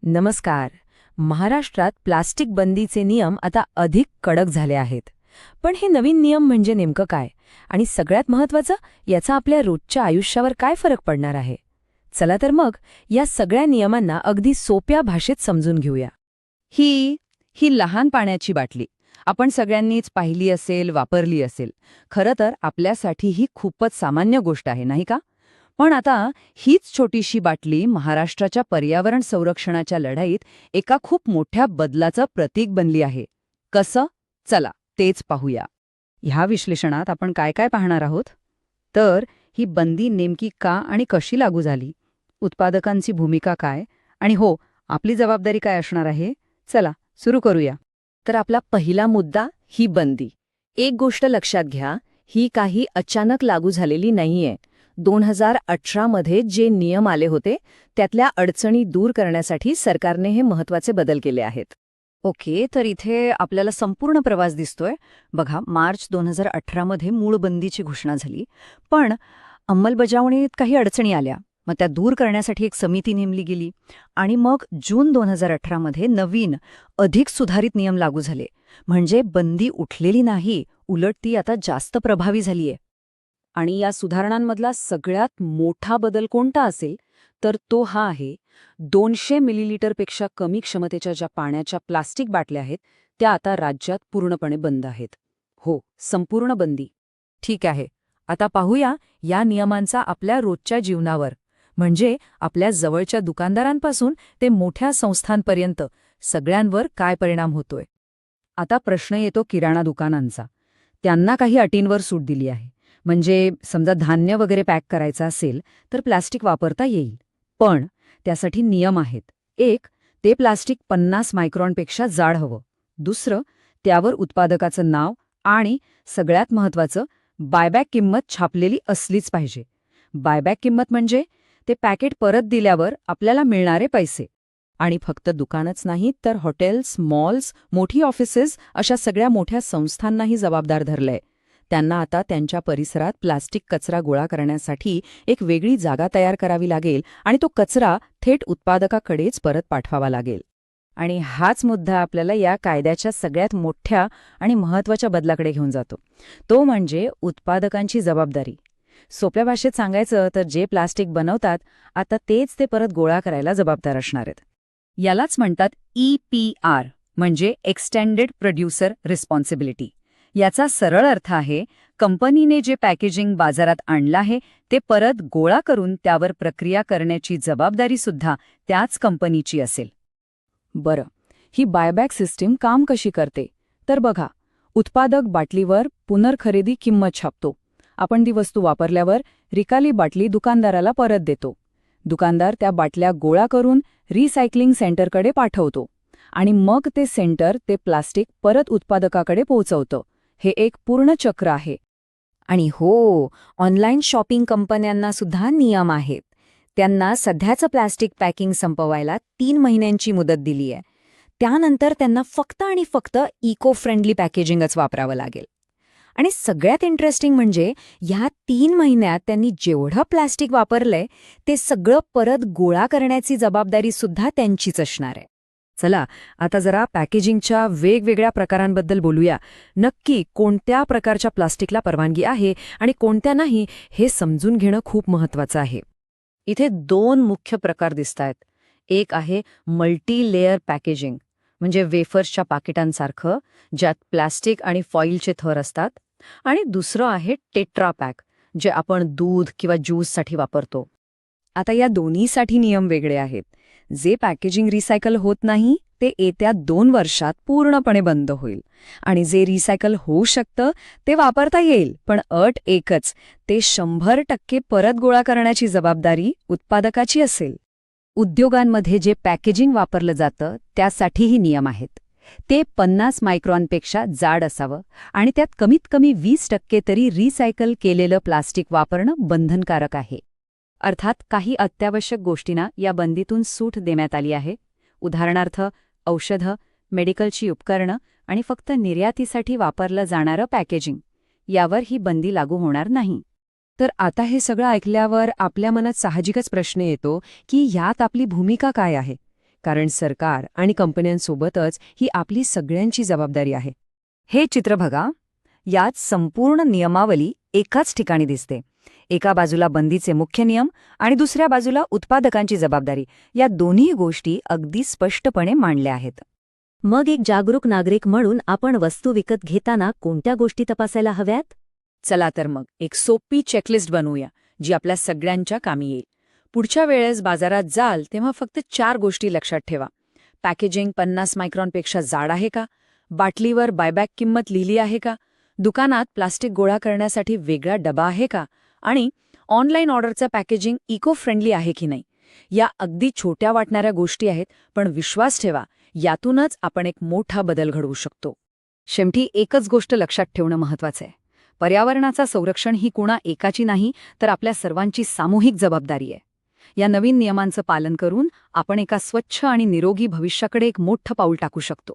नमस्कार. महाराष्ट्रात प्लास्टिक बंदीचे नियम आता अधिक कडक झाले आहेत. पण हे नवीन नियम म्हणजे नेमकं काय? आणि सगळ्यात महत्त्वाचं, याचा आपल्या रोजच्या आयुष्यावर काय फरक पडणार आहे? चला तर मग या सगळ्या नियमांना अगदी सोप्या भाषेत समजून घेऊया. ही ही लहान पाण्याची बाटली आपण सगळ्यांनीच पाहिली असेल, वापरली असेल. खरं तर आपल्यासाठी ही खूपच सामान्य गोष्ट आहे, नाही का? पण आता हीच छोटीशी बाटली महाराष्ट्राच्या पर्यावरण संरक्षणाच्या लढाईत एका खूप मोठ्या बदलाचं प्रतीक बनली आहे. कसं? चला तेच पाहूया. ह्या विश्लेषणात आपण काय काय पाहणार आहोत? तर ही बंदी नेमकी का आणि कशी लागू झाली, उत्पादकांची भूमिका काय, आणि हो, आपली जबाबदारी काय असणार आहे. चला सुरू करूया. तर आपला पहिला मुद्दा, ही बंदी. एक गोष्ट लक्षात घ्या, ही काही अचानक लागू झालेली नाहीये. 2018 मध्ये जे नियम आले होते त्यातल्या अडचणी दूर करण्यासाठी सरकारने हे महत्त्वाचे बदल केले आहेत. ओके, तर इथे आपल्याला संपूर्ण प्रवास दिसतोय. बघा, मार्च 2018 मध्ये मूळ बंदीची घोषणा झाली, पण अंमलबजावणीत काही अडचणी आल्या. मग त्या दूर करण्यासाठी एक समिती नेमली गेली आणि मग जून 2018 मध्ये नवीन, अधिक सुधारित नियम लागू झाले. म्हणजे बंदी उठलेली नाही, उलट ती आता जास्त प्रभावी झालीय. आणि या सुधारणांमधला सगळ्यात मोठा बदल कोणता असेल तर तो हा आहे, 200 मिलीलीटरपेक्षा कमी क्षमतेच्या ज्या पाण्याच्या प्लास्टिक बाटल्या आहेत त्या आता राज्यात पूर्णपणे बंद आहेत. हो, संपूर्ण बंदी. ठीक आहे, आता पाहूया या नियमांचा आपल्या रोजच्या जीवनावर, म्हणजे आपल्या जवळच्या दुकानदारांपासून ते मोठ्या संस्थांपर्यंत सगळ्यांवर काय परिणाम होतोय. आता प्रश्न येतो किराणा दुकानांचा. त्यांना काही अटींवर सूट दिली आहे. म्हणजे समजा धान्य वगैरे पॅक करायचं असेल तर प्लास्टिक वापरता येईल, पण त्यासाठी नियम आहेत. एक, ते प्लास्टिक 50 मायक्रॉनपेक्षा जाड हवं. दुसरं, त्यावर उत्पादकाचं नाव आणि सगळ्यात महत्त्वाचं, बायबॅक किंमत छापलेली असलीच पाहिजे. बायबॅक किंमत म्हणजे ते पॅकेट परत दिल्यावर आपल्याला मिळणारे पैसे. आणि फक्त दुकानच नाहीत तर हॉटेल्स, मॉल्स, मोठी ऑफिसेस अशा सगळ्या मोठ्या संस्थांनाही जबाबदार धरलंय. त्यांना आता त्यांच्या परिसरात प्लास्टिक कचरा गोळा करण्यासाठी एक वेगळी जागा तयार करावी लागेल आणि तो कचरा थेट उत्पादकाकडेच परत पाठवावा लागेल. आणि हाच मुद्दा आपल्याला या कायद्याच्या सगळ्यात मोठ्या आणि महत्त्वाच्या बदलाकडे घेऊन जातो. तो म्हणजे उत्पादकांची जबाबदारी. सोप्या भाषेत सांगायचं तर जे प्लास्टिक बनवतात आता तेच ते परत गोळा करायला जबाबदार असणार आहेत. यालाच म्हणतात EPR, म्हणजे एक्सटेंडेड प्रोड्युसर रिस्पॉन्सिबिलिटी. याचा सरळ अर्थ आहे, कंपनीने जे पॅकेजिंग बाजारात आणलं आहे ते परत गोळा करून त्यावर प्रक्रिया करण्याची जबाबदारी सुद्धा त्याच कंपनीची असेल. बरं, ही बायबॅक सिस्टीम काम कशी करते तर बघा, उत्पादक बाटलीवर पुनर्खरेदी किंमत छापतो. आपण ती वस्तू वापरल्यावर रिकाली बाटली दुकानदाराला परत देतो. दुकानदार त्या बाटल्या गोळा करून रिसायकलिंग सेंटरकडे पाठवतो आणि मग ते सेंटर ते प्लास्टिक परत उत्पादकाकडे पोहोचवतं. हे एक पूर्ण चक्र आहे. आणि हो, ऑनलाईन शॉपिंग कंपन्यांना सुद्धा नियम आहेत. त्यांना सध्याचं प्लास्टिक पॅकिंग संपवायला 3 महिन्यांची मुदत दिली आहे. त्यानंतर त्यांना फक्त आणि फक्त इको फ्रेंडली पॅकेजिंगच वापरावं लागेल. आणि सगळ्यात इंटरेस्टिंग म्हणजे ह्या 3 महिन्यात त्यांनी जेवढं प्लास्टिक वापरलंय ते सगळं परत गोळा करण्याची जबाबदारी सुद्धा त्यांचीच असणार आहे. चला आता जरा पॅकेजिंगच्या वेगवेगळ्या प्रकारांबद्दल बोलूया. नक्की कोणत्या प्रकारच्या प्लास्टिकला परवानगी आहे आणि कोणत्या नाही हे समजून घेणं खूप महत्त्वाचं आहे. इथे 2 मुख्य प्रकार दिसतायत. एक आहे मल्टी लेयर पॅकेजिंग, म्हणजे वेफर्सच्या पाकिटांसारखं, ज्यात प्लास्टिक आणि फॉईलचे थर असतात. आणि दुसरं आहे टेट्रा पॅक, जे आपण दूध किंवा ज्यूससाठी वापरतो. आता या दोन्हीसाठी नियम वेगळे आहेत. जे पॅकेजिंग रिसायकल होत नाही ते येत्या 2 वर्षात पूर्णपणे बंद होईल आणि जे रिसायकल होऊ शकतं ते वापरता येईल, पण अट एकच, ते 100% परत गोळा करण्याची जबाबदारी उत्पादकाची असेल. उद्योगांमध्ये जे पॅकेजिंग वापरलं जातं त्यासाठीही नियम आहेत. ते 50 मायक्रॉनपेक्षा जाड असावं आणि त्यात कमीत कमी 20% तरी रिसायकल केलेलं प्लास्टिक वापरणं बंधनकारक आहे. अर्थात काही अत्यावश्यक गोष्टींना या बंदीतून सूट देण्यात आली आहे. उदाहरणार्थ औषधं, मेडिकलची उपकरणं आणि फक्त निर्यातीसाठी वापरलं जाणारं पॅकेजिंग, यावर ही बंदी लागू होणार नाही. तर आता हे सगळं ऐकल्यावर आपल्या मनात साहजिकच प्रश्न येतो की ह्यात आपली भूमिका काय आहे. कारण सरकार आणि कंपन्यांसोबतच ही आपली सगळ्यांची जबाबदारी आहे. हे चित्र बघा. यात संपूर्ण नियमावली एकाच ठिकाणी दिसते. एका बाजूला बंदीचे मुख्य नियम आणि दुसऱ्या बाजूला उत्पादकांची जबाबदारी. या दोन्ही गोष्टी अगदी स्पष्टपणे मांडल्या आहेत. मग एक जागरूक नागरिक म्हणून आपण वस्तू विकत घेताना कोणत्या गोष्टी तपासायला हव्यात? चला तर मग एक सोपी चेकलिस्ट बनवूया जी आपल्या सगळ्यांच्या कामी येईल. पुढच्या वेळेस बाजारात जाल तेव्हा फक्त 4 गोष्टी लक्षात ठेवा. पॅकेजिंग 50 मायक्रॉनपेक्षा जाड आहे का? बाटलीवर बायबॅक किंमत लिहिली आहे का? दुकानात प्लास्टिक गोळा करण्यासाठी वेगळा डबा आहे का? आणि ऑनलाईन ऑर्डरचं पॅकेजिंग इको फ्रेंडली आहे की नाही? या अगदी छोट्या वाटणाऱ्या गोष्टी आहेत, पण विश्वास ठेवा, यातूनच आपण एक मोठा बदल घडवू शकतो. शेवटी एकच गोष्ट लक्षात ठेवणं महत्वाचं आहे. पर्यावरणाचं संरक्षण ही कुणा एकाची नाही, तर आपल्या सर्वांची सामूहिक जबाबदारी आहे. या नवीन नियमांचं पालन करून आपण एका स्वच्छ आणि निरोगी भविष्याकडे एक मोठं पाऊल टाकू शकतो.